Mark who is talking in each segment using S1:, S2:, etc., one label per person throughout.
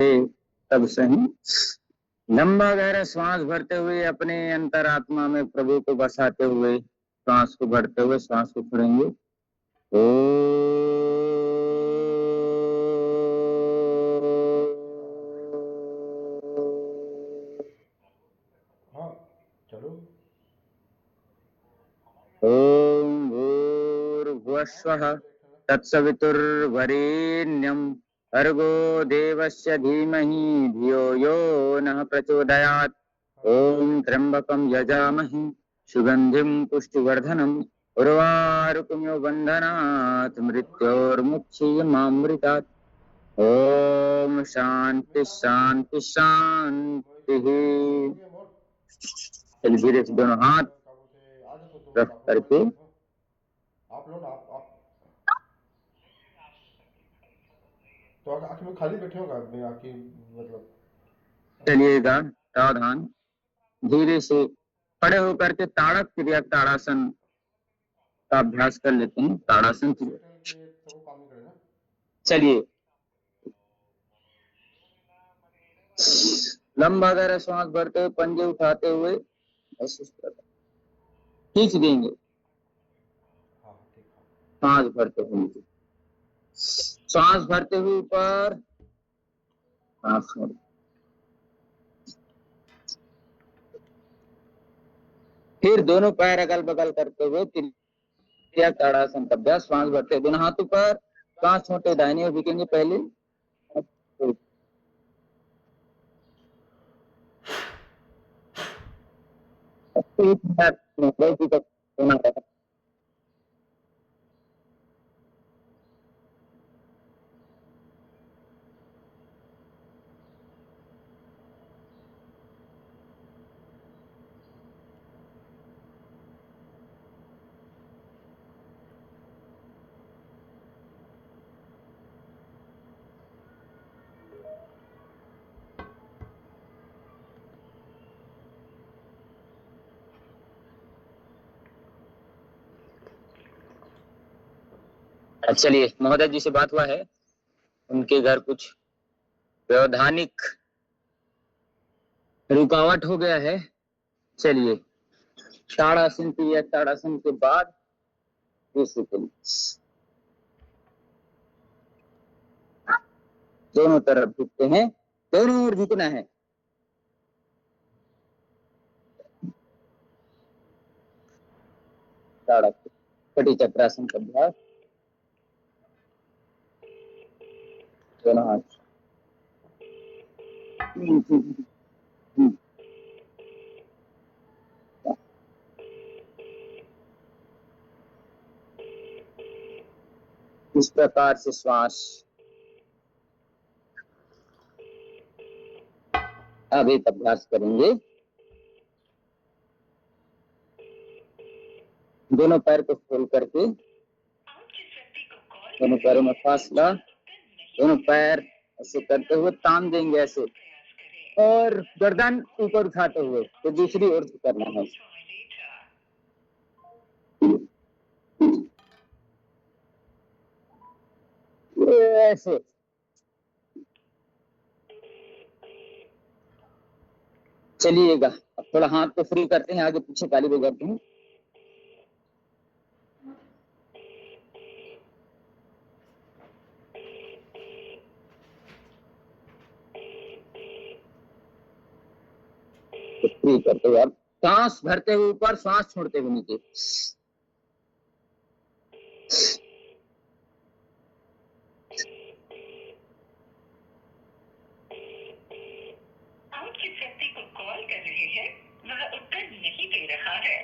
S1: थे तब से ही। लंबा गहरा श्वास भरते हुए अपने अंतरात्मा में प्रभु को बसाते हुए श्वास को भरते हुए श्वास को छोड़ेंगे। ओ
S2: हाँ चलो।
S1: ओम भूर्भुवस्वः तत्सवितुर्वरेण्यं भर्गो देवस्य धीमहि धियो यो नः प्रचोदयात्। ओम त्र्यंबकं यजामहे सुगंधिं पुष्टिवर्धनम् उर्वारुकमिव बन्धनात् मृत्योर्मुक्षीयमामृतात्। ओम शांति शांति शांति।
S2: हो गया मोर।
S1: चलिए धीरे से दोनों हाथ
S2: क्या बोलते हैं, आ जाओ तो
S1: रख
S2: आप लोग आ
S1: करके।
S2: जाओ। हाँ, आप लो ना, आप तो आखिर में खाली बैठे होगा मैं आके मतलब।
S1: चलिएगा सावधान धीरे से खड़े होकर के ताड़क क्रिया ताड़ासन का अभ्यास कर लेते हैं। ताड़ासन क्रिया।
S2: बैठने के सबको काम नहीं करेगा।
S1: चलिए लंबा गहरा श्वास भरते हुए पंजे उठाते हुए महसूस कर खींच देंगे।
S2: हाँ ठीक है।
S1: सांस भरते हुए नीचे, सांस भरते हुए ऊपर, सांस छोड़। फिर दोनों पैर अगल बगल करते हुए क्रिया ताड़ासन का अभ्यास। श्वास भरते हुए दोनों हाथों पर सांस छोटे दाहिने और झुकेंगे पहले। एक मिनट तक होना है। चलिए महोदय जी से बात हुआ है, उनके घर कुछ व्यवधानिक रुकावट हो गया है। चलिए ताड़ासन क्रिया ताड़ासन के बाद दूसरी क्रिया दोनों तरफ झुकते हैं, दोनों ओर झुकना है। ताड़क कटी चक्रासन का अभ्यास। दोनों हाथ इस प्रकार से श्वास अब एक अभ्यास करेंगे। दोनों पैर को खोल करके दोनों पैरों में फासला, दोनों पैर ऐसे करते हुए तान देंगे ऐसे, और गर्दन ऊपर उठाते हुए तो दूसरी ओर करना है। ऐसे चलिएगा। अब थोड़ा हाथ को फ्री करते हैं, आगे पीछे ताली बजाते हैं। तो फ्री करते हुए अब सांस भरते हुए ऊपर, सांस छोड़ते हुए नीचे।
S3: आप जिस व्यक्ति को कॉल कर रहे हैं वह उत्तर नहीं दे रहा है।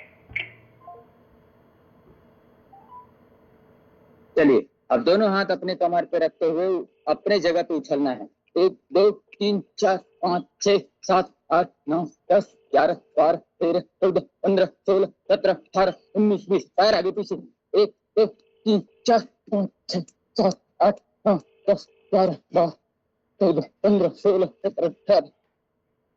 S1: चलिए अब दोनों हाथ अपने कमर पे रखते हुए अपने जगह पे उछलना है। 1 2 3 4 5 6 7 8 9 10 11 12 13 14 15 16 17 18 19 20। पैर आगे पीछे। 1 2 3 4 5 6 7 8 9 10 11 12 14 15 16 17 18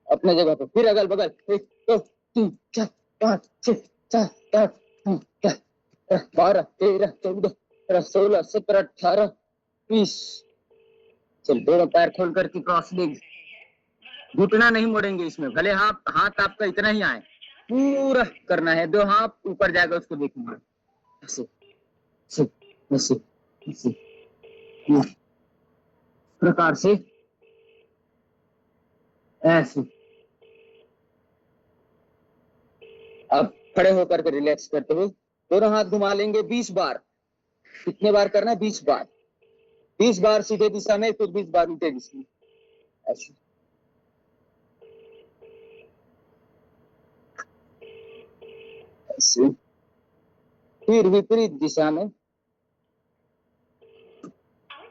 S1: अपने जगह पे। फिर अगल बगल 1 2 3 4 5 6 7 8 9 10 12 13 14 16 17 18 20। चल, दोनों पैर खोल करके क्रॉस लेग, घुटना नहीं मोड़ेंगे इसमें, भले हाथ हाथ आपका इतना ही आए, पूरा करना है। दो हाथ ऊपर जाएगा उसको देखेंगे, ऐसे ऐसे ऐसे ऐसे, इस प्रकार से ऐसे। अब खड़े होकर के रिलैक्स करते हुए दोनों हाथ घुमा लेंगे 20 बार। कितने बार करना है? 20 बार। 20 बार सीधे दिशा में, फिर 20 बार उल्टे दिशा में, ऐसे ऐसे। फिर विपरीत दिशा में
S3: आप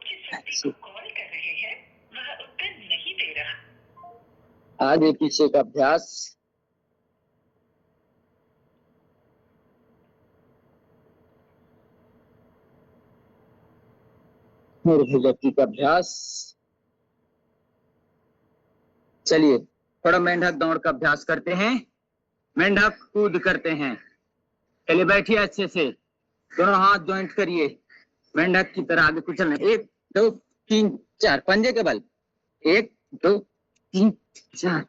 S3: जिस व्यक्ति को कॉल कर रहे हैं वह उत्तर नहीं दे रहा।
S1: आगे पीछे का अभ्यास। निर्भुजती का अभ्यास। चलिए थोड़ा मेंढक दौड़ का अभ्यास करते हैं, मेंढक कूद करते हैं। चलिए बैठिए अच्छे से, दोनों हाथ ज्वाइंट करिए, मेंढक की तरह आगे कुचलना। 1 2 3 4, पंजे के बल। 1 2 3 4,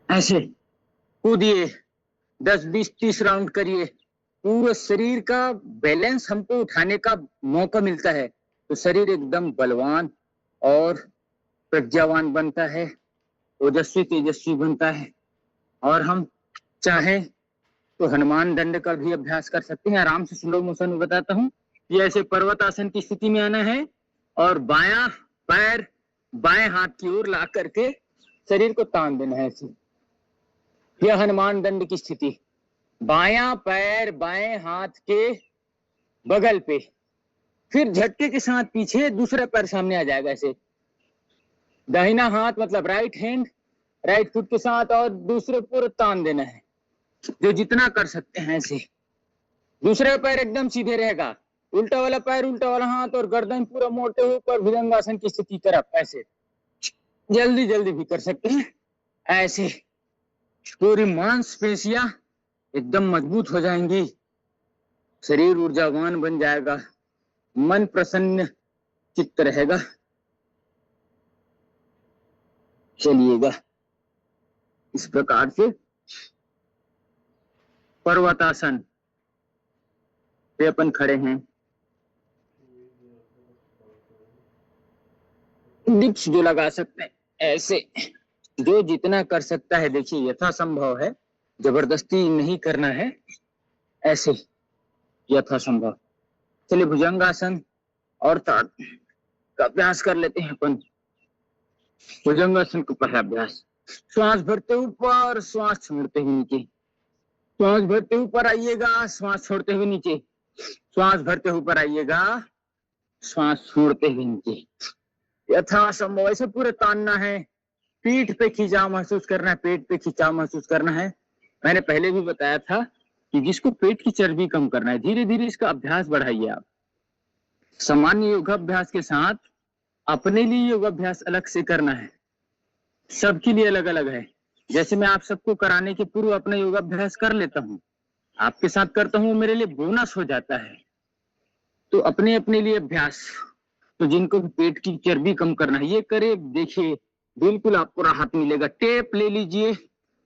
S1: ऐसे कूदिए। 10 20 30 राउंड करिए। पूरे शरीर का बैलेंस हमको उठाने का मौका मिलता है, तो शरीर एकदम बलवान और प्रज्ञावान बनता है, ओजस्वी तेजस्वी बनता है। और हम चाहें तो हनुमान दंड का भी अभ्यास कर सकते हैं। आराम से स्लो मोशन में बताता हूँ। ये ऐसे पर्वतासन की स्थिति में आना है और बायां पैर बाएं हाथ की ओर ला करके शरीर को तान देना है ऐसे। यह हनुमान दंड की स्थिति। बायां पैर बाएं हाथ के बगल पे, फिर झटके के साथ पीछे दूसरा पैर सामने आ जाएगा ऐसे। दाहिना हाथ मतलब राइट हैंड राइट फुट के साथ और दूसरे पूरा तान देना है, जो जितना कर सकते हैं ऐसे। दूसरा पैर एकदम सीधे रहेगा, उल्टा वाला पैर उल्टा वाला हाथ और गर्दन पूरा मोड़ते हुए ऊपर भुजंगासन की स्थिति तरफ ऐसे। जल्दी जल्दी भी कर सकते हैं ऐसे। पूरी मांसपेशियां एकदम मजबूत हो जाएंगी, शरीर ऊर्जावान बन जाएगा, मन प्रसन्न चित्त रहेगा। चलिएगा इस प्रकार से पर्वतासन पे अपन खड़े हैं। डिप्स जो लगा सकते हैं ऐसे, जो जितना कर सकता है। देखिए यथासंभव है, जबरदस्ती नहीं करना है, ऐसे यथासंभव। चलिए भुजंगासन और ताड़ का अभ्यास कर लेते हैं अपन। भुजंगासन का पहला अभ्यास, श्वास भरते ऊपर श्वास छोड़ते हुए नीचे, श्वास भरते ऊपर आइएगा श्वास छोड़ते हुए नीचे, श्वास भरते ऊपर आइएगा श्वास छोड़ते हुए नीचे। यथासंभव ऐसे पूरे तानना है। पीठ पे खिंचाव महसूस करना है, पेट पे खिंचाव महसूस करना है। मैंने पहले भी बताया था कि जिसको पेट की चर्बी कम करना है, धीरे धीरे इसका अभ्यास बढ़ाइए आप। सामान्य योगाभ्यास के साथ अपने लिए योगाभ्यास अलग से करना है, सबके लिए अलग अलग है। जैसे मैं आप सबको कराने के पूर्व अपना योगाभ्यास कर लेता हूँ, आपके साथ करता हूँ, मेरे लिए बोनस हो जाता है। तो अपने अपने लिए अभ्यास, तो जिनको पेट की चर्बी कम करना है ये करे, देखिए बिल्कुल आपको राहत मिलेगा। टेप ले लीजिए,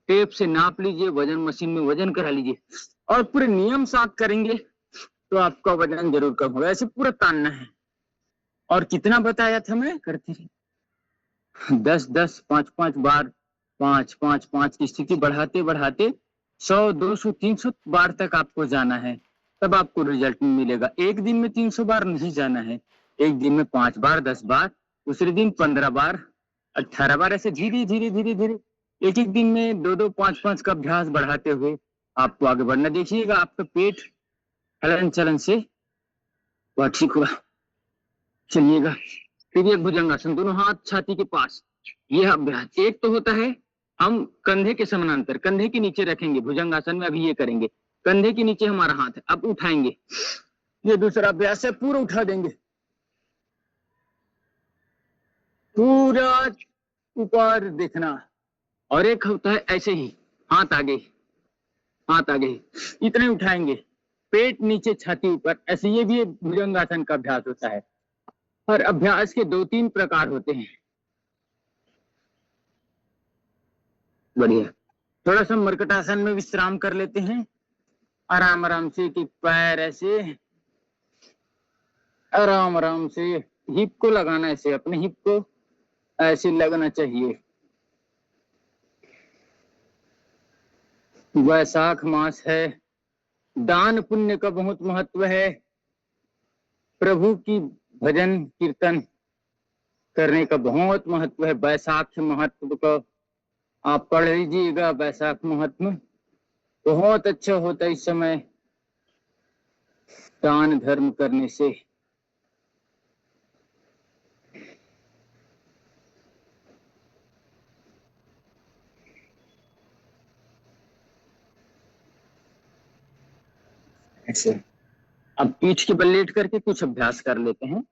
S1: टेप से नाप लीजिए, वजन मशीन में वजन करा लीजिए और पूरे नियम साथ करेंगे तो आपका वजन जरूर कम होगा। ऐसे पूरा तानना है। और कितना बताया था मैं, करते रहिए 10-10 5-5 बार, 5-5-5 की स्थिति बढ़ाते बढ़ाते 100 200 300 बार तक आपको जाना है, तब आपको रिजल्ट मिलेगा। एक दिन में 300 बार नहीं जाना है, एक दिन में 5 बार 10 बार, दूसरे दिन 15 बार 18 बार, ऐसे धीरे धीरे धीरे धीरे एक एक दिन में 2-2 5-5 का अभ्यास बढ़ाते हुए आपको आगे बढ़ना। देखिएगा आपका पेट हलन चलन से वह ठीक हुआ। चलिएगा फिर एक भुजंगासन, दोनों हाथ छाती के पास। यह अभ्यास एक तो होता है हम कंधे के समानांतर, कंधे के नीचे रखेंगे भुजंगासन में, अभी ये करेंगे। कंधे के नीचे हमारा हाथ है, अब उठाएंगे। ये दूसरा अभ्यास है, पूरा उठा देंगे, पूरा ऊपर देखना। और एक होता है ऐसे ही, हाथ आगे हाथ आगे, इतने उठाएंगे। पेट नीचे छाती ऊपर, ऐसे ये भी भुजंगासन का अभ्यास होता है। और अभ्यास के 2-3 प्रकार होते हैं। बढ़िया। थोड़ा सा मर्कटासन में विश्राम कर लेते हैं, आराम आराम से, कि पैर ऐसे आराम आराम से हिप को लगाना, ऐसे अपने हिप को ऐसे लगना चाहिए। वैशाख मास है, दान पुण्य का बहुत महत्व है। प्रभु की भजन कीर्तन करने का बहुत महत्व है। वैशाख महत्व को आप पढ़ लीजिएगा। वैशाख महत्व बहुत अच्छा होता है इस समय दान धर्म करने से। ऐसे अब पीठ के बल लेट करके कुछ अभ्यास कर लेते हैं।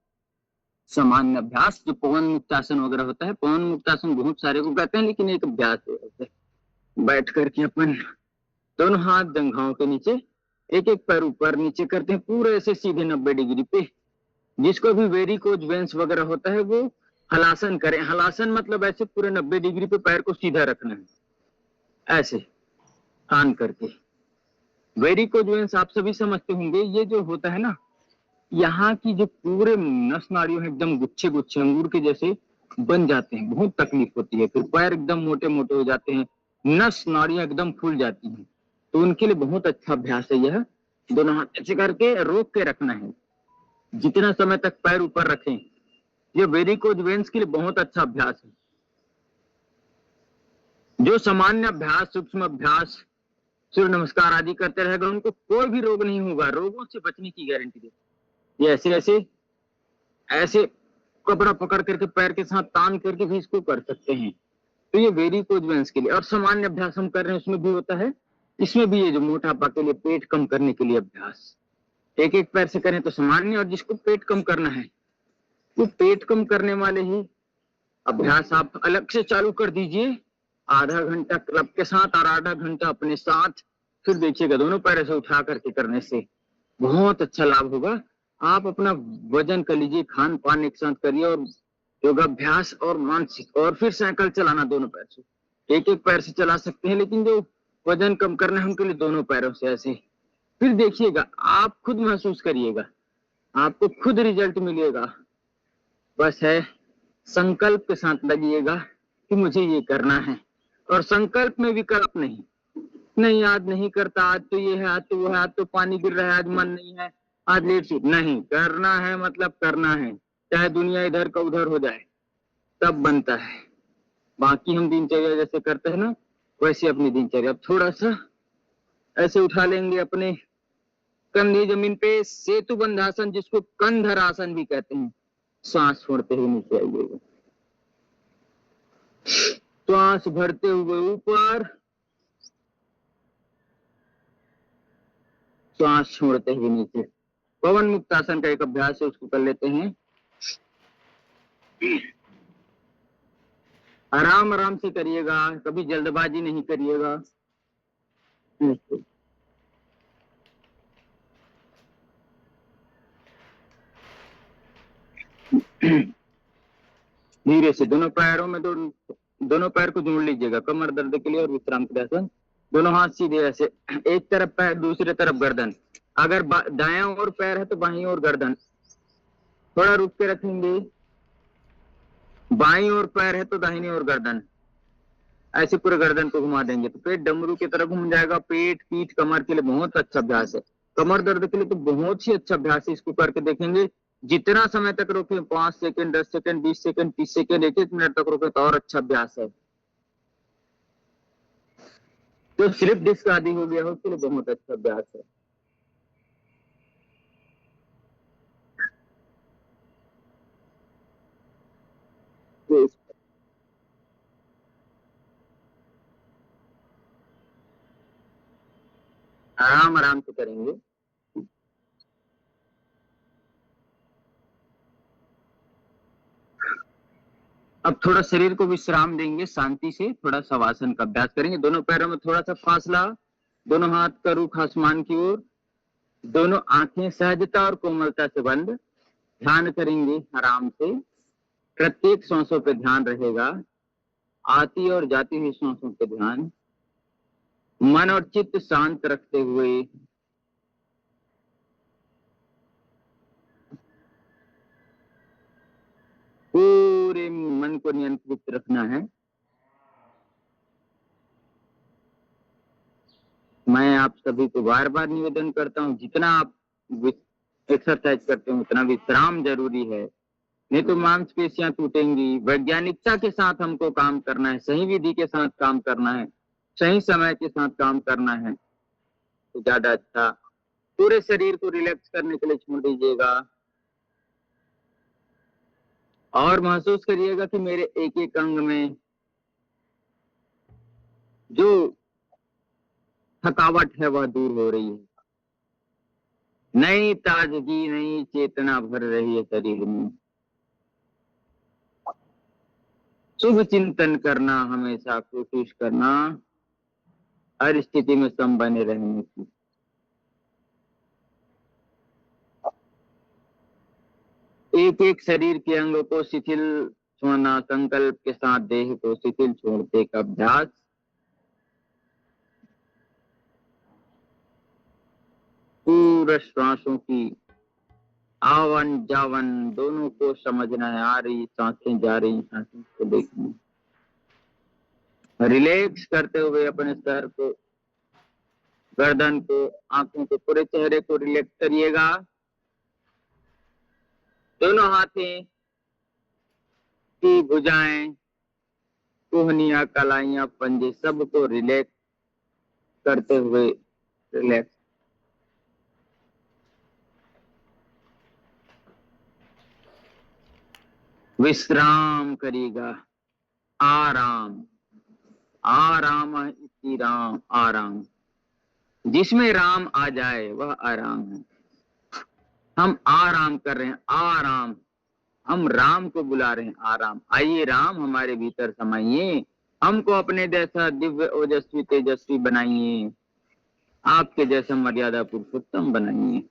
S1: सामान्य अभ्यास जो पवन मुक्तासन वगैरह होता है, पवन मुक्तासन बहुत सारे को कहते हैं, लेकिन एक अभ्यास है। बैठ करके अपन दोनों हाथ जंघाओं के नीचे, एक एक पैर ऊपर नीचे करते हैं, पूरे ऐसे सीधे 90 डिग्री पे। जिसको भी वेरिकोज वेंस वगैरह होता है वो हलासन करें। हलासन मतलब ऐसे पूरे 90 डिग्री पे पैर को सीधा रखना है, ऐसे तान करके। वेरिकोज वेंस आप सभी समझते होंगे, ये जो होता है ना, यहाँ की जो पूरे नस नाड़ियों है एकदम गुच्छे गुच्छे अंगूर के जैसे बन जाते हैं। बहुत तकलीफ होती है, फिर पैर एकदम मोटे मोटे हो जाते हैं, नस नाड़ियां एकदम फूल जाती हैं। तो उनके लिए बहुत अच्छा अभ्यास है यह। दोनों हाथ ऐसे करके रोक के रखना है, जितना समय तक पैर ऊपर रखें। ये वेरिकोज वेंस के लिए बहुत अच्छा अभ्यास है। जो सामान्य अभ्यास, सूक्ष्म अभ्यास, सूर्य नमस्कार आदि करते रहेगा, उनको कोई भी रोग नहीं होगा। रोगों से बचने की गारंटी दे। ये ऐसे ऐसे ऐसे कपड़ा पकड़ करके पैर के साथ तान करके भी इसको कर सकते हैं। तो ये वेरिकोज वेंस के लिए। और सामान्य अभ्यास हम कर रहे हैं उसमें भी होता है। इसमें भी ये जो मोटापा के लिए, पेट कम करने के लिए अभ्यास, एक एक पैर से करें तो सामान्य। और जिसको पेट कम करना है वो पेट कम करने वाले ही अभ्यास आप अलग से चालू कर दीजिए। आधा घंटा क्लब के साथ और आधा घंटा अपने साथ। फिर देखिएगा दोनों पैर से उठा करके करने से बहुत अच्छा लाभ होगा। आप अपना वजन कर लीजिए, खान पान एक साथ करिए, और योगाभ्यास और मानसिक, और फिर साइकिल चलाना दोनों पैर से। एक एक पैर से चला सकते हैं, लेकिन जो वजन कम करना है उनके लिए दोनों पैरों से ऐसे। फिर देखिएगा, आप खुद महसूस करिएगा, आपको खुद रिजल्ट मिलेगा। बस है संकल्प के साथ लगिएगा कि मुझे ये करना है। और संकल्प में विकल्प नहीं, नहीं आज नहीं करता, आज तो ये है, आज तो वो है, आज तो पानी गिर रहा है, आज मन नहीं है, आज लेट सूट नहीं। करना है मतलब करना है, चाहे दुनिया इधर का उधर हो जाए, तब बनता है। बाकी हम दिनचर्या जैसे करते हैं ना, वैसे अपनी दिनचर्या थोड़ा सा ऐसे उठा लेंगे अपने कंधे जमीन पे, सेतु बंधासन, जिसको कंधर आसन भी कहते हैं। सांस छोड़ते हुए नीचे आइएगा, श्वास भरते हुए ऊपर, श्वास छोड़ते हुए नीचे। पवन मुक्तासन का एक अभ्यास है, उसको कर लेते हैं। आराम आराम से करिएगा, कभी जल्दबाजी नहीं करिएगा। धीरे से दोनों पैरों में दोनों पैर को जोड़ लीजिएगा कमर दर्द के लिए और विश्राम क्रियासन। दोनों हाथ सीधे ऐसे, एक तरफ पैर दूसरे तरफ गर्दन। अगर दायां ओर पैर है तो बाईं ओर गर्दन, थोड़ा रुक के रखेंगे। बाईं ओर पैर है तो दाहिनी ओर गर्दन, ऐसे पूरे गर्दन को घुमा देंगे तो पेट डमरू की तरह घूम जाएगा। पेट पीठ कमर के लिए बहुत अच्छा अभ्यास है। कमर दर्द के लिए तो बहुत ही अच्छा अभ्यास है, इसको करके देखेंगे। जितना समय तक रोके, 5 second, 10 second, 20 second, 30 second, 1-1 minute तक रोके तो और अच्छा अभ्यास है। तो स्लिप डिस्क आदि हो गया हो उसके लिए बहुत अच्छा अभ्यास है। आराम आराम से करेंगे। अब थोड़ा शरीर को विश्राम देंगे, शांति से थोड़ा शवासन का अभ्यास करेंगे। दोनों पैरों में थोड़ा सा फासला, दोनों हाथ का रुख आसमान की ओर, दोनों आंखें सहजता और कोमलता से बंद, ध्यान करेंगे आराम से। प्रत्येक सांसों पे ध्यान रहेगा, आती और जाती हुई सांसों पे ध्यान। मन और चित्त शांत रखते हुए पूरे मन को नियंत्रित रखना है। मैं आप सभी को बार बार निवेदन करता हूँ, जितना आप एक्सरसाइज करते हो उतना विश्राम जरूरी है, नहीं तो मांसपेशियां टूटेंगी। वैज्ञानिकता के साथ हमको काम करना है, सही विधि के साथ काम करना है, सही समय के साथ काम करना है तो ज्यादा अच्छा। पूरे शरीर को रिलैक्स करने के लिए छोड़ दीजिएगा और महसूस करिएगा कि मेरे एक एक अंग में जो थकावट है वह दूर हो रही है, नई ताजगी नई चेतना भर रही है शरीर में। शुभ चिंतन करना, हमेशा कोशिश करना हर स्थिति में सम बने रहने की। एक एक शरीर के अंगों को शिथिल छोड़ना, संकल्प के साथ देह को शिथिल छोड़ने का अभ्यास। पूरे श्वासों की आवन जावन दोनों को समझना है, आ रही सांसें जा रही सांसें को देखना, रिलैक्स करते हुए अपने सर को, गर्दन को, आंखों को, पूरे चेहरे को रिलैक्स करिएगा। दोनों हाथें की भुजाएं, कोहनियां, कलाइयां, पंजे सबको रिलैक्स करते हुए रिलैक्स। विश्राम करिएगा, आराम। आराम इति राम, आराम। जिसमें राम आ जाए वह आराम है। हम आराम कर रहे हैं, आराम। हम राम को बुला रहे हैं, आराम। आइए राम हमारे भीतर समाइए, हमको अपने जैसा दिव्य ओजस्वी तेजस्वी बनाइए, आपके जैसा मर्यादा पुरुषोत्तम बनाइए।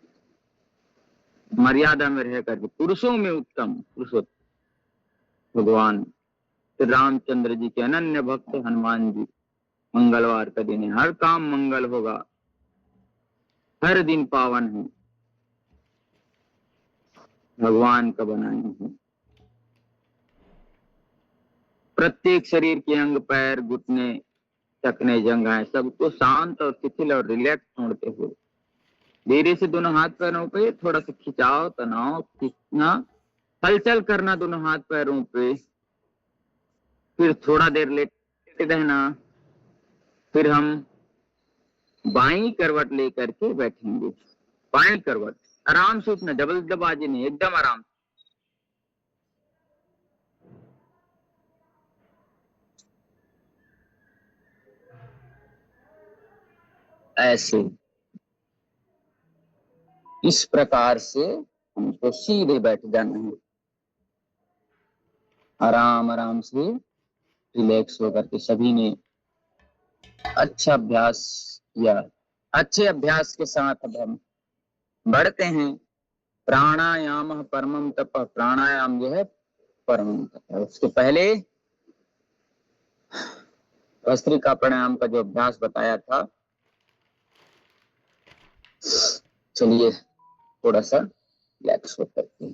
S1: मर्यादा में रह करके पुरुषों में उत्तम पुरुषोत्तम भगवान श्री रामचंद्र जी के अनन्य भक्त हनुमान जी। मंगलवार का दिन है, हर काम मंगल होगा, हर दिन पावन है, भगवान का बनाए हैं। प्रत्येक शरीर के अंग, पैर, घुटने, टखने, जंघाएं सबको शांत और शिथिल और रिलैक्स छोड़ते हुए धीरे से दोनों हाथ पैरों पे थोड़ा सा खिंचाव, तनाव, खींचना, हलचल करना दोनों हाथ पैरों पे। फिर थोड़ा देर लेटे रहना। फिर हम बाईं करवट लेकर के बैठेंगे। बाईं करवट, आराम से उठना, जबरदस्ती नहीं, एकदम आराम। ऐसे इस प्रकार से हमको सीधे बैठ जाना है, आराम आराम से रिलैक्स होकर के। सभी ने अच्छा अभ्यास किया, अच्छे अभ्यास के साथ अब हम बढ़ते हैं। प्राणायाम परमम तप, प्राणायाम जो है परमम तप है। उसके पहले भस्त्रिका प्राणायाम का जो अभ्यास बताया था, चलिए थोड़ा सा रिलैक्स होकर के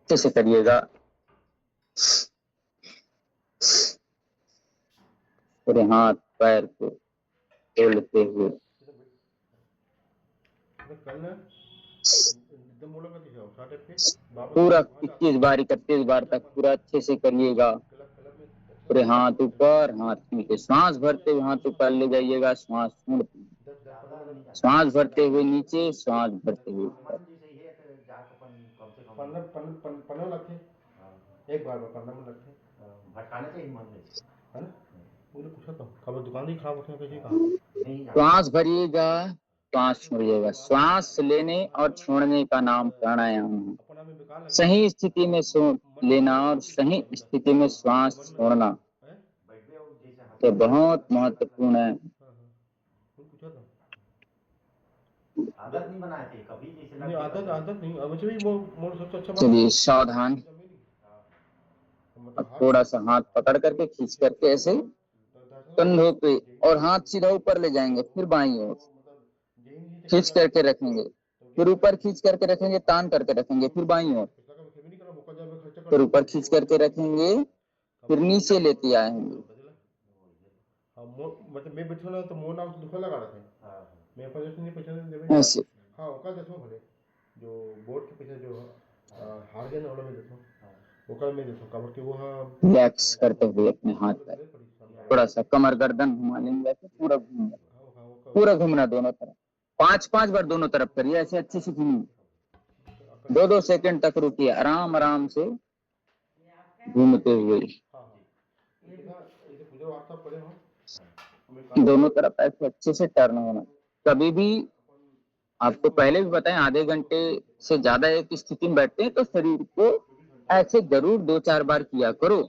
S1: कैसे करिएगा। पूरे हाथ पैर को खोलते हुए पूरा 21 बार 31 बार तक पूरा अच्छे से करिएगा। पूरे हाथ ऊपर, हाथ नीचे, श्वास भरते हुए हाथ ऊपर ले जाइएगा, श्वास छोड़ते, श्वास भरते हुए नीचे, श्वास भरते हुए ऊपर।
S2: एक बार 15 मिनट लगते भटकाने से ही मन है ना। मुझे पूछा तो खबर दुकान ही खराब होती है कैसे कहा।
S1: श्वास भरिएगा, श्वास छोड़िएगा। श्वास लेने और छोड़ने का नाम प्राणायाम है। सही स्थिति में लेना और सही स्थिति में श्वास छोड़ना ये बहुत महत्वपूर्ण है।
S2: पूछा था आदत नहीं बनाए थे कभी जैसे नहीं आदत नहीं अब मुझे भी मोड़ सबसे अच्छा बात
S1: चलिए सावधान। अब
S2: मतलब
S1: थोड़ा सा हाथ पकड़ करके खींच करके ऐसे कंधों पे और हाथ सीधा ऊपर ले जाएंगे, फिर बाईं ओर खींच करके रखेंगे, फिर ऊपर खींच करके रखेंगे, तान करके रखेंगे, फिर बाईं ओर, फिर ऊपर खींच करके रखेंगे, फिर नीचे लेते आएंगे।
S2: मतलब मैं बैठा तो मोर नाम दुखा लगा रहा था मैं पहले नहीं पहचान
S1: ऐसे
S2: हाँ ओका देखो भले जो बोर्ड के पीछे जो हार गया ना वाला में देखो ओका में देखो कवर के वो
S1: रिलैक्स करते हुए अपने हाथ पर थोड़ा सा कमर गर्दन घुमा लेंगे, ऐसे पूरा घूमना, पूरा घूमना दोनों तरफ, 5-5 बार दोनों तरफ करिए, ऐसे अच्छे से घूमिए, 2-2 सेकंड तक रुकिए, आराम आराम से घूमते हुए दोनों तरफ ऐसे अच्छे से टर्न होना। कभी भी आपको पहले भी बताएं, आधे घंटे से ज्यादा एक स्थिति में बैठते हैं तो शरीर को ऐसे जरूर 2-4 बार किया करो,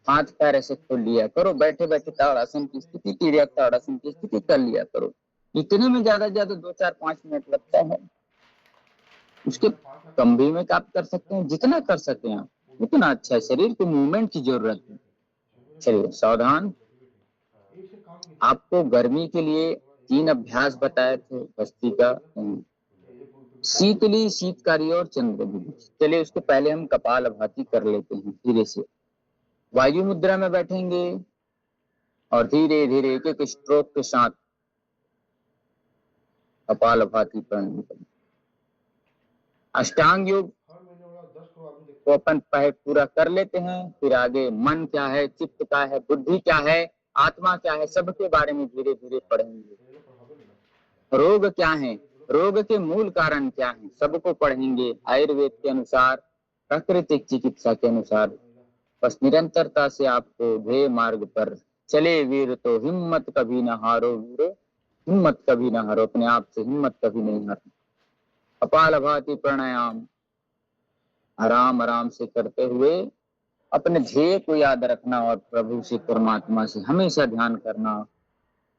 S1: हाथ पैर ऐसे खोल लिया करो, बैठे बैठे ताड़ासन की स्थिति, तिर्यक ताड़ासन की स्थिति कर लिया करो। इतने में ज्यादा से ज्यादा 2-4-5 मिनट लगता है, उसके कम भी में आप कर सकते हैं, जितना कर सकते हैं आप उतना अच्छा है, शरीर को मूवमेंट की जरूरत है। चलिए सावधान। आपको गर्मी के लिए 3 अभ्यास बताए थे, भस्त्रिका, शीतली, शीतकारी और चंद्रभूमि। चलिए उसके पहले हम कपालभाति कर लेते हैं धीरे से। वायु मुद्रा में बैठेंगे और धीरे धीरे एक एक स्ट्रोक के साथ कपालभाति प्राणायाम करें। अष्टांग योग तो अपन पहले पूरा कर लेते हैं, फिर आगे मन क्या है, चित्त क्या है, बुद्धि क्या है, आत्मा क्या है, सबके बारे में धीरे धीरे पढ़ेंगे। रोग क्या है, रोग के मूल कारण क्या है, सबको पढ़ेंगे आयुर्वेद के अनुसार, प्राकृतिक चिकित्सा के अनुसार। बस निरंतरता से आपको ध्येय मार्ग पर चले वीर, तो हिम्मत कभी न हारो वीर, हिम्मत कभी न हारो, अपने आप से हिम्मत कभी नहीं हारो। कपालभाति प्राणायाम आराम आराम से करते हुए अपने ध्येय को याद रखना और प्रभु से, परमात्मा से हमेशा ध्यान करना,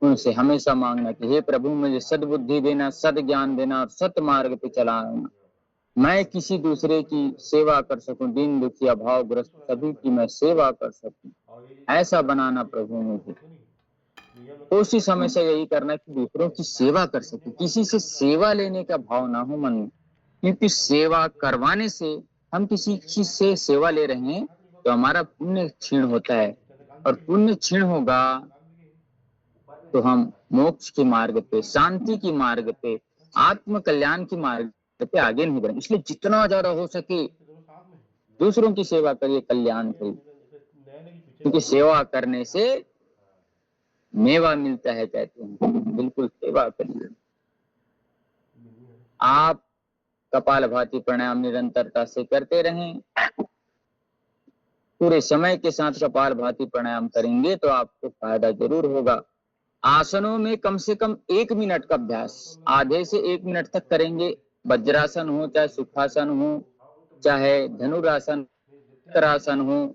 S1: उनसे हमेशा मांगना कि हे प्रभु मुझे सद्बुद्धि देना, सद ज्ञान देना और सत मार्ग पे चलाना, मैं किसी दूसरे की सेवा कर सकूं, दीन दुखी अभावग्रस्त सभी की मैं सेवा कर सकूं, ऐसा बनाना प्रभु मुझे। कोशिश हमेशा यही करना कि दूसरों की सेवा कर सके, किसी से सेवा लेने का भाव ना हो मन में, क्योंकि सेवा करवाने से, हम किसी चीज से सेवा ले रहे हैं तो हमारा पुण्य क्षीण होता है, और पुण्य क्षीण होगा तो हम मोक्ष के मार्ग पे, शांति की मार्ग पे, आत्म कल्याण की मार्ग पे आगे नहीं बढ़ेंगे। इसलिए जितना ज्यादा हो सके दूसरों की सेवा करिए, कल्याण करिए, क्योंकि सेवा करने से मेवा मिलता है कहते हैं। बिल्कुल सेवा करिए। आप कपालभाति प्राणायाम निरंतरता से करते रहें, पूरे समय के साथ कपालभाति प्राणायाम करेंगे तो आपको फायदा जरूर होगा। आसनों में कम से कम 1 मिनट का अभ्यास, आधे से 1 मिनट तक करेंगे। वज्रासन हो, चाहे सुखासन हो, चाहे धनुरासन, उत्तरासन हो,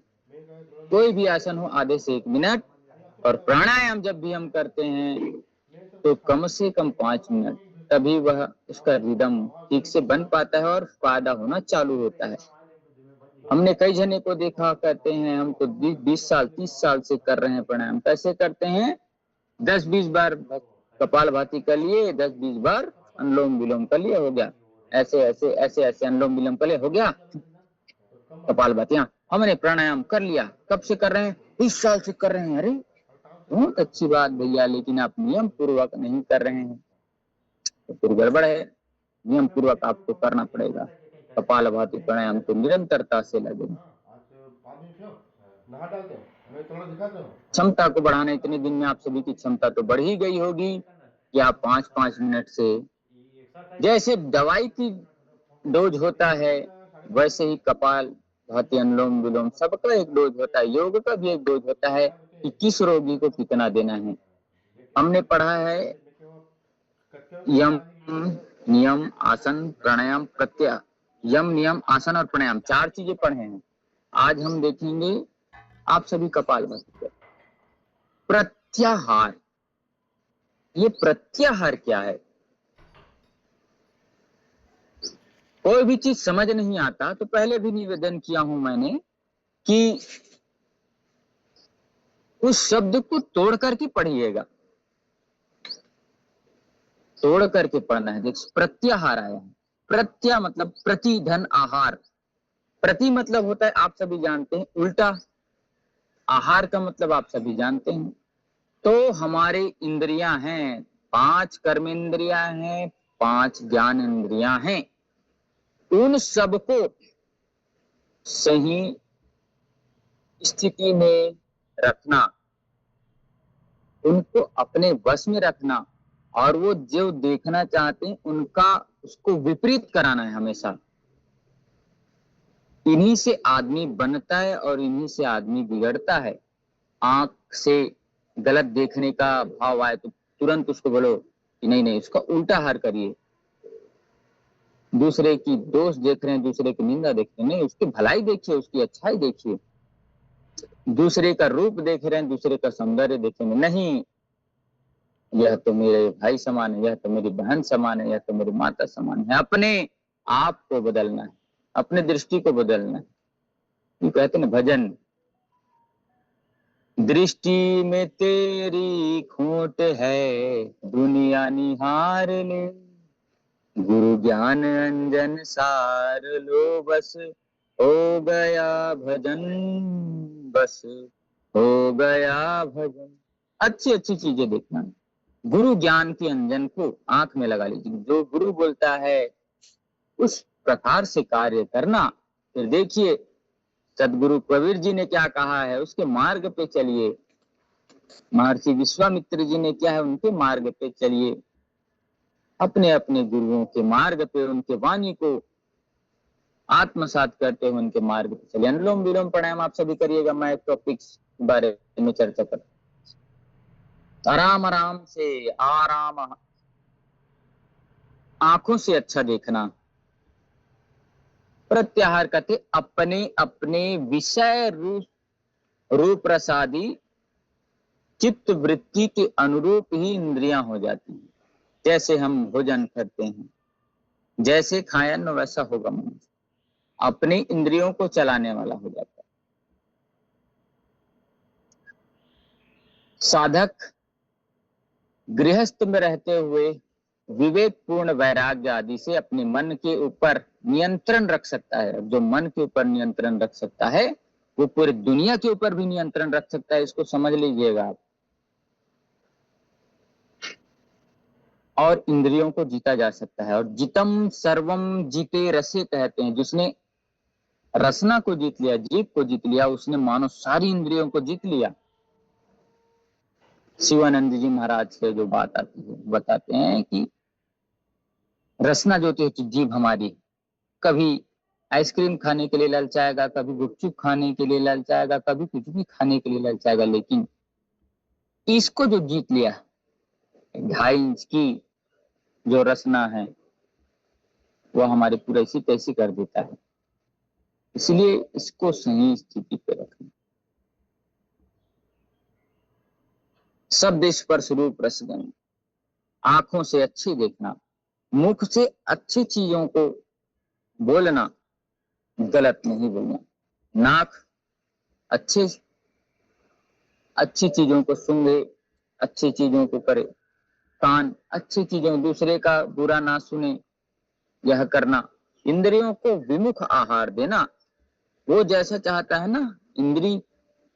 S1: कोई भी आसन हो, आधे से 1 मिनट। और प्राणायाम जब भी हम करते हैं तो कम से कम 5 मिनट, तभी वह उसका रिदम ठीक से बन पाता है और फायदा होना चालू होता है। हमने कई जने को देखा, कहते हैं हम तो 20 साल 30 साल से कर रहे हैं प्राणायाम। कैसे करते हैं? 10-20 बार कपालभाति कर लिए, 10-20 बार अनुलोम विलोम कर लिया, हो गया। ऐसे ऐसे ऐसे ऐसे अनुलोम विलोम कर लिया, हो गया कपालभाति। हमने प्राणायाम कर लिया। कब से कर रहे हैं? 20 साल से कर रहे हैं। अरे बहुत अच्छी बात भैया, लेकिन आप नियम पूर्वक नहीं कर रहे हैं तो फिर गड़बड़ है। नियम पूर्वक आपको करना पड़ेगा। कपालभाति प्राणायाम को निरंतरता से लगे। क्षमता को बढ़ाना, इतने दिन में आप सभी की क्षमता तो बढ़ ही गई होगी कि आप 5-5 मिनट से, जैसे दवाई की डोज होता है वैसे ही कपालभाति, अनुलोम विलोम सबका एक डोज होता है। योग का भी एक डोज होता है कि किस रोगी को कितना देना है। हमने पढ़ा है यम नियम आसन प्राणायाम प्रत्याहार, यम नियम आसन और प्राणायाम, 4 चीजें पढ़े हैं। आज हम देखेंगे आप सभी कपालभाति। प्रत्याहार, ये प्रत्याहार क्या है? कोई भी चीज समझ नहीं आता तो पहले भी निवेदन किया हूं मैंने कि उस शब्द को तोड़ करके पढ़िएगा, तोड़ करके पढ़ना है। देखो प्रत्याहार आया है, प्रत्या मतलब प्रति धन आहार, प्रति मतलब होता है आप सभी जानते हैं उल्टा, आहार का मतलब आप सभी जानते हैं। तो हमारे इंद्रियां हैं, 5 कर्मेंद्रियां हैं, 5 ज्ञान इंद्रियां हैं, उन सबको सही स्थिति में रखना, उनको अपने वश में रखना, और वो जो देखना चाहते हैं उनका उसको विपरीत कराना है हमेशा। इन्हीं से आदमी बनता है और इन्हीं से आदमी बिगड़ता है। आंख से गलत देखने का भाव आए तो तुरंत उसको बोलो कि नहीं नहीं, उसका उल्टा हार करिए। दूसरे की दोष देख रहे हैं, दूसरे की निंदा देख रहे हैं, नहीं, उसकी भलाई देखिए, उसकी अच्छाई देखिए। दूसरे का रूप देख रहे हैं, दूसरे का सौंदर्य देखेंगे, नहीं यह तो मेरे भाई समान है, यह तो मेरी बहन समान है, यह तो मेरी माता समान है। अपने आप को बदलना है, अपने दृष्टि को बदलना है। ये कहते ना भजन, दृष्टि में तेरी खोट है, दुनिया निहार ले, गुरु ज्ञान अंजन सार लो, बस हो गया भजन, बस हो गया भजन। अच्छी अच्छी चीजें देखना, गुरु ज्ञान की अंजन को आंख में लगा लीजिए, जो गुरु बोलता है उस प्रकार से कार्य करना। फिर देखिए सदगुरु कबीर जी ने क्या कहा है, उसके मार्ग पे चलिए। महर्षि विश्वामित्र जी ने क्या है, उनके मार्ग पे चलिए। अपने अपने गुरुओं के मार्ग पे उनके वाणी को आत्मसात करते हुए उनके मार्ग पे चलिए। अनुलोम विलोम प्राणायाम आप सभी करिएगा, मैं टॉपिक्स के बारे में चर्चा कर, आराम आराम से, आराम, आंखों से अच्छा देखना। प्रत्याहार कहते अपने अपने विषय रूप रसादी चित्त वृत्ति के अनुरूप ही इंद्रियां हो जाती हैं। जैसे हम भोजन करते हैं, जैसे खायन वैसा होगा मन, अपने इंद्रियों को चलाने वाला हो जाता है। साधक गृहस्थ में रहते हुए विवेक पूर्ण वैराग्य आदि से अपने मन के ऊपर नियंत्रण रख सकता है। जो मन के ऊपर नियंत्रण रख सकता है वो पूरी दुनिया के ऊपर भी नियंत्रण रख सकता है, इसको समझ लीजिएगा आप। और इंद्रियों को जीता जा सकता है। और जितम सर्वम जीते रसे कहते हैं, जिसने रसना को जीत लिया, जीभ को जीत लिया, उसने मानो सारी इंद्रियों को जीत लिया। शिवानंद जी महाराज से जो बात आती है, बताते हैं कि रसना जो होती है जीभ हमारी, कभी आइसक्रीम खाने के लिए ललचाएगा, कभी गुपचुप खाने के लिए ललचाएगा, कभी कुछ भी खाने के लिए ललचाएगा, लेकिन इसको जो जीत लिया, 2.5 इंच की जो रसना है वो हमारे पूरा इसी तैसी कर देता है। इसलिए इसको सही स्थिति पे रखना। शब्द स्पर्श रूप रसगंध, आंखों से अच्छी देखना, मुख से अच्छी चीजों को बोलना, गलत नहीं बोलना। नाक अच्छी चीजों को सूंघे, अच्छी चीजों को करे। कान अच्छी चीजों, दूसरे का बुरा ना सुने, यह करना। इंद्रियों को विमुख आहार देना। वो जैसा चाहता है ना, इंद्री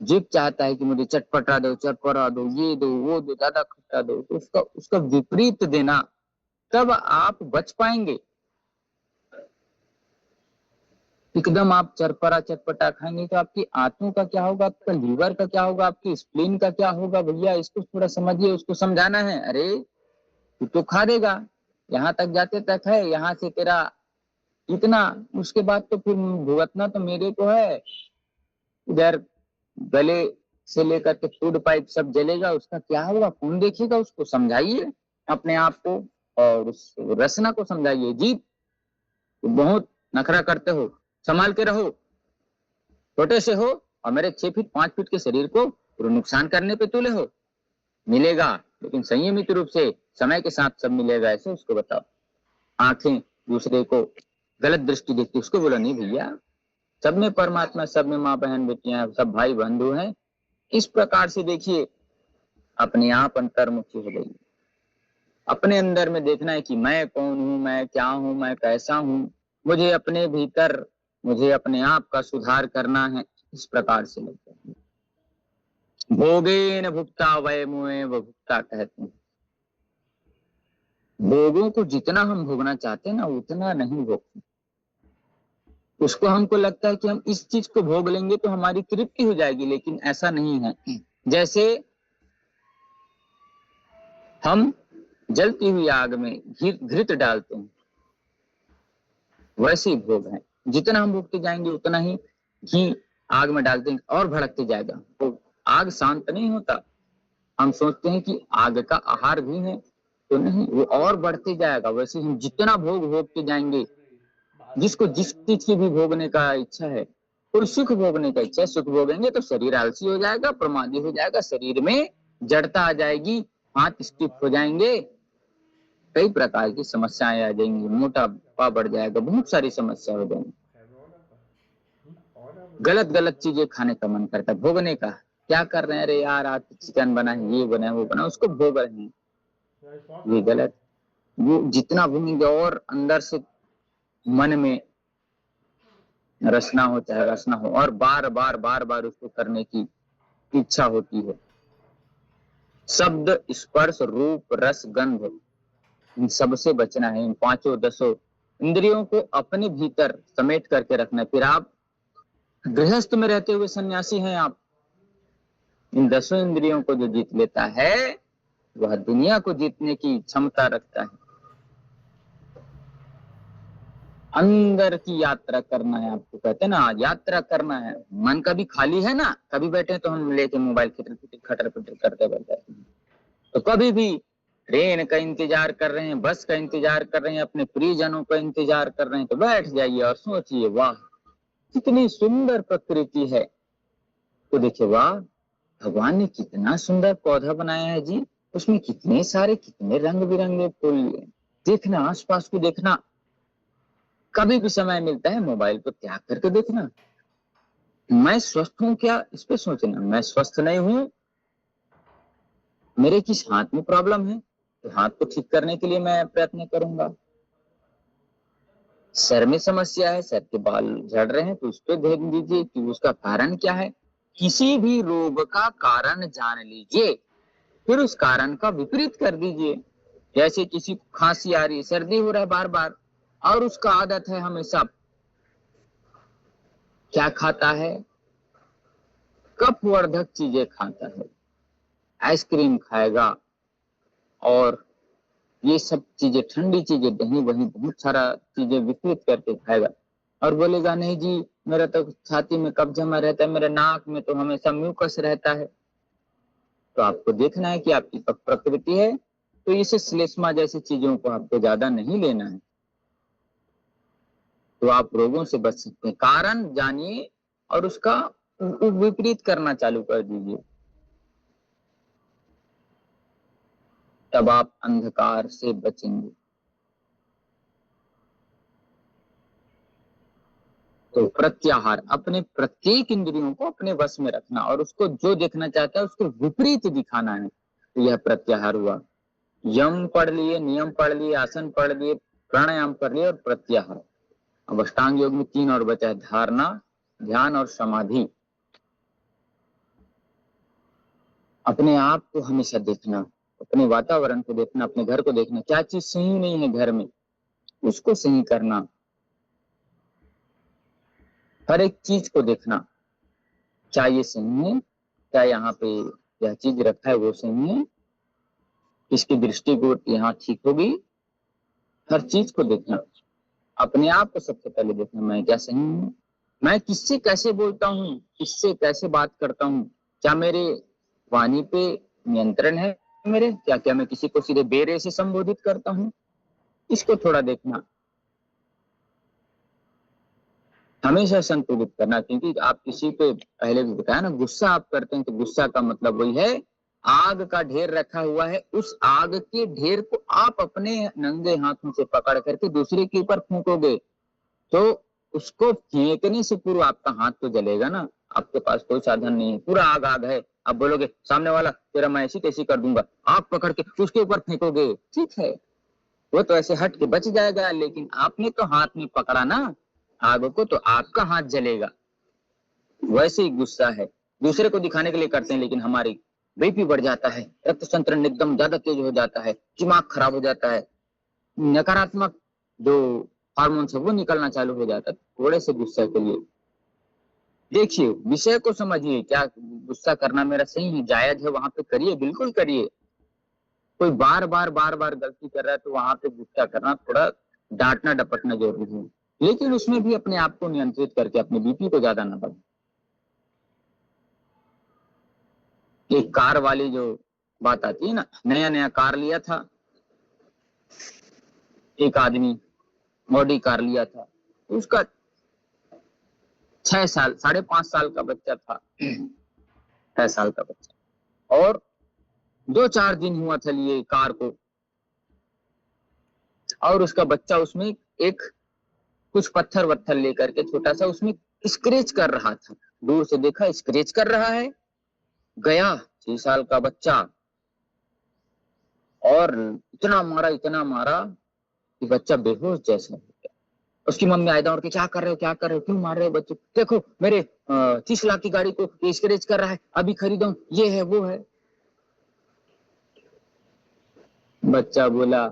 S1: जीभ चाहता है कि मुझे चटपटा दो, चटपटा दो, ये दो, वो दो, ज्यादा खट्टा दो, तो उसका विपरीत देना, तब आप बच पाएंगे। एकदम आप चरपरा चटपटा खाएंगे तो आपकी आंतों का क्या होगा, आपका लीवर का क्या होगा, आपकी स्प्लीन का क्या होगा। भैया इसको थोड़ा समझिए, उसको समझाना है। अरे तू तो खा देगा, यहाँ तक जाते तक है, यहाँ से तेरा इतना, उसके बाद तो फिर भुगतना तो मेरे को है। इधर गले से लेकर के फूड पाइप सब जलेगा, उसका क्या होगा, कौन देखेगा। उसको समझाइए अपने आप को, और उस रचना को समझाइए। जी बहुत नखरा करते हो, संभाल के रहो। छोटे से हो और मेरे 6 फीट 5 फीट के शरीर को पूरा नुकसान करने पे तुले हो। मिलेगा, लेकिन संयमित रूप से समय के साथ सब मिलेगा, ऐसे उसको बताओ। आंखें दूसरे को गलत दृष्टि देखती, उसको बोला नहीं भैया, सब में परमात्मा, सब में माँ बहन बेटियां, सब भाई बंधु हैं। इस प्रकार से देखिए, अपने आप अंतर्मुखी हो गई। अपने अंदर में देखना है कि मैं कौन हूँ, मैं क्या हूँ, मैं कैसा हूँ, मुझे अपने भीतर, मुझे अपने आप का सुधार करना है। इस प्रकार से लगता है। भोगे न भुगता वै मुए व भुगता कहते हैं। भोगों को जितना हम भोगना चाहते हैं ना, उतना नहीं भोगते। उसको हमको लगता है कि हम इस चीज को भोग लेंगे तो हमारी तृप्ति हो जाएगी, लेकिन ऐसा नहीं है। जैसे हम जलती हुई आग में घृत डालते हैं, वैसे ही भोग है। जितना हम भोगते जाएंगे उतना ही घी आग में डालते हैं और भड़कते जाएगा। तो आग शांत नहीं होता। हम सोचते हैं कि आग का आहार भी है, तो नहीं, वो और बढ़ते जाएगा। वैसे हम जितना भोग भोगते जाएंगे, जिसको जिस चीज की भी भोगने का इच्छा है, और सुख भोगने का इच्छा है, सुख भोगेंगे तो शरीर आलसी हो जाएगा, प्रमादी हो जाएगा, शरीर में जड़ता आ जाएगी, हाथ स्टिफ हो जाएंगे, कई प्रकार की समस्याएं आ जाएंगी, मोटापा बढ़ जाएगा, बहुत सारी समस्या हो जाएंगी। गलत गलत चीजें खाने का मन करता है, भोगने का। क्या कर रहे हैं, अरे यार आज चिकन बना है, ये बना है, वो बना है, उसको भोग रहे हैं, ये गलत। वो जितना भोगेंगे और अंदर से मन में रसना हो, चाहे रसना हो, और बार बार बार बार उसको करने की इच्छा होती है। शब्द, स्पर्श, रूप, रस, गंध, इन सबसे बचना है। इन पांचों 10 इंद्रियों को अपने भीतर समेट करके रखना है। फिर आप गृहस्थ में रहते हुए सन्यासी हैं आप। इन 10 इंद्रियों को जो जीत लेता है, वह दुनिया को जीतने की क्षमता रखता है। अंदर की यात्रा करना है आपको, कहते हैं ना, यात्रा करना है। मन कभी खाली है ना, कभी बैठे तो हम लेके मोबाइल खटर पटर करते बैठ जाते हैं। तो कभी भी ट्रेन का इंतजार कर रहे हैं, बस का इंतजार कर रहे हैं, अपने प्रियजनों का इंतजार कर रहे हैं, तो बैठ जाइए और सोचिए, वाह कितनी सुंदर प्रकृति है। तो देखिए, वाह भगवान ने कितना सुंदर पौधा बनाया है जी, उसमें कितने सारे, कितने रंग बिरंगे फूल। देखना, आसपास को देखना। कभी भी समय मिलता है मोबाइल को त्याग करके देखना। मैं स्वस्थ हूं क्या, इस पे सोचना। मैं स्वस्थ नहीं हूं, मेरे किस हाथ में प्रॉब्लम है, तो हाथ को ठीक करने के लिए मैं प्रयत्न करूंगा। सर में समस्या है, सर के बाल झड़ रहे हैं, तो उस पर ध्यान दीजिए कि उसका कारण क्या है। किसी भी रोग का कारण जान लीजिए, फिर उस कारण का विपरीत कर दीजिए। जैसे किसी को खांसी आ रही है, सर्दी हो रहा है बार बार, और उसका आदत है हमेशा क्या खाता है, कफवर्धक चीजें खाता है, आइसक्रीम खाएगा, और ये सब चीजें, ठंडी चीजें, दही वही बहुत सारा चीजें विपरीत करके खाएगा, और बोलेगा नहीं जी मेरा तो छाती में कब्ज जमा रहता है, मेरे नाक में तो हमेशा म्यूकस रहता है। तो आपको देखना है कि आपकी प्रकृति है, तो इसे श्लेष्मा जैसी चीजों को आपको ज्यादा नहीं लेना है, तो आप रोगों से बच सकते हैं। कारण जानिए और उसका विपरीत करना चालू कर दीजिए, तब आप अंधकार से बचेंगे। तो प्रत्याहार, अपने प्रत्येक इंद्रियों को अपने वश में रखना, और उसको जो देखना चाहता है उसको विपरीत दिखाना है। तो यह प्रत्याहार हुआ। यम पढ़ लिए, नियम पढ़ लिए, आसन पढ़ लिए, प्राणायाम पढ़ लिए, और प्रत्याहार। अब अष्टांग योग में 3 और बचा है, धारणा, ध्यान और समाधि। अपने आप को हमेशा देखना, अपने वातावरण को देखना, अपने घर को देखना, क्या चीज सही नहीं है घर में, उसको सही करना। हर एक चीज को देखना, क्या ये सही है, क्या यहाँ पे यह चीज रखा है वो सही है, इसकी दृष्टिकोण यहाँ ठीक होगी। हर चीज को देखना, अपने आप को सबसे पहले देखना, मैं क्या सही हूँ, मैं किससे कैसे बोलता हूँ, किससे कैसे बात करता हूँ, क्या मेरे वाणी पे नियंत्रण है मेरे, क्या मैं किसी को सीधे बेरे से संबोधित करता हूँ, इसको थोड़ा देखना। हमेशा संतुलित करना, क्योंकि आप किसी पे पहले भी बताया ना, गुस्सा आप करते हैं तो गुस्सा का मतलब वही है, आग का ढेर रखा हुआ है, उस आग के ढेर को आप अपने नंगे हाथों से पकड़ करके दूसरे के ऊपर फूंकोगे तो उसको फेंकने से पूर्व आपका हाथ तो जलेगा ना। आपके पास कोई साधन नहीं है, पूरा आग आग है, आप बोलोगे सामने वाला तेरा मैं ऐसी तैसी कर दूंगा, आग पकड़ के उसके ऊपर फेंकोगे, ठीक है वो तो ऐसे हट के बच जाएगा, लेकिन आपने तो हाथ में पकड़ा ना आग को, तो आपका हाथ जलेगा। वैसे ही गुस्सा है, दूसरे को दिखाने के लिए करते हैं, लेकिन हमारी बीपी बढ़ जाता है, रक्त संतरण एकदम ज्यादा तेज हो जाता है, दिमाग खराब हो जाता है, नकारात्मक जो हार्मोन्स है वो निकलना चालू हो जाता है। थोड़े से गुस्से के लिए देखिए, विषय को समझिए, क्या गुस्सा करना मेरा सही है, जायज है, वहां पे करिए, बिल्कुल करिए। कोई बार बार गलती कर रहा है तो वहां पे गुस्सा करना, थोड़ा डांटना डपटना जरूरी है, लेकिन उसमें भी अपने आप को नियंत्रित करके अपने बीपी को ज्यादा ना बढ़ाएं। एक कार वाली जो बात आती है ना, नया नया कार लिया था एक आदमी, ऑडी कार लिया था, उसका 6 साल 5.5 साल का बच्चा था, 6 साल का बच्चा, और 2-4 दिन हुआ था लिए कार को, और उसका बच्चा उसमें एक कुछ पत्थर वत्थर लेकर के छोटा सा उसमें स्क्रेच कर रहा था, दूर से देखा स्क्रेच कर रहा है, गया 6 साल का बच्चा और इतना मारा कि बच्चा बेहोश जैसा हो गया। उसकी मम्मी आए दौड़ के, क्या कर रहे हो, क्यों मार रहे हो बच्चे, देखो मेरे 30 लाख की गाड़ी को ये स्क्रेच कर रहा है, अभी खरीदो, ये है वो है। बच्चा बोला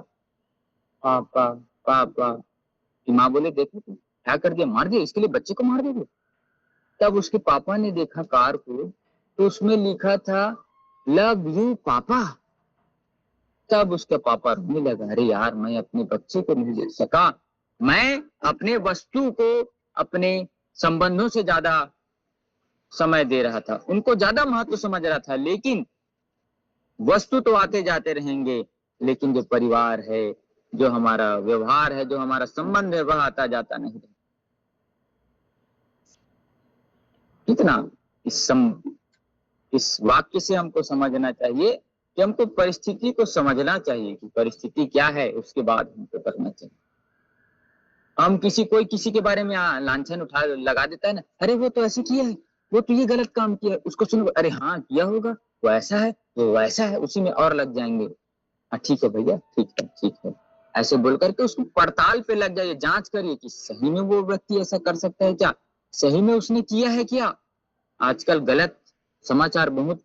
S1: पापा पापा, कि माँ बोले देखो तुम क्या कर दिया, मार दिया, इसके लिए बच्चे को मार दोगे। तब उसके पापा ने देखा कार को, तो उसमें लिखा था लव यू पापा। तब उसका पापा रोने लगा, अरे यार मैं अपने बच्चे को नहीं दे सका, मैं अपने वस्तु को अपने संबंधों से ज्यादा समय दे रहा था, उनको ज्यादा महत्व समझ रहा था, लेकिन वस्तु तो आते जाते रहेंगे, लेकिन जो परिवार है, जो हमारा व्यवहार है, जो हमारा संबंध है, वह आता जाता नहीं। कितना इस वाक्य से हमको समझना चाहिए कि हमको परिस्थिति को समझना चाहिए कि परिस्थिति क्या है, उसके बाद हमको करना चाहिए। हम कोई किसी के बारे में लांछन उठा लगा देता है ना, अरे वो तो ऐसे किया है, वो तो ये गलत काम किया है, उसको सुनो, अरे हाँ किया होगा, वो ऐसा है, वो वैसा है, उसी में और लग जाएंगे। हाँ ठीक है भैया, ठीक है, ऐसे बोल करके उसको पड़ताल पे लग जाइए, जांच करिए कि सही में वो व्यक्ति ऐसा कर सकता है क्या, सही में उसने किया है क्या। आजकल गलत समाचार बहुत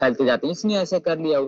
S1: फैलते जाते हैं, इसने ऐसा कर लिया,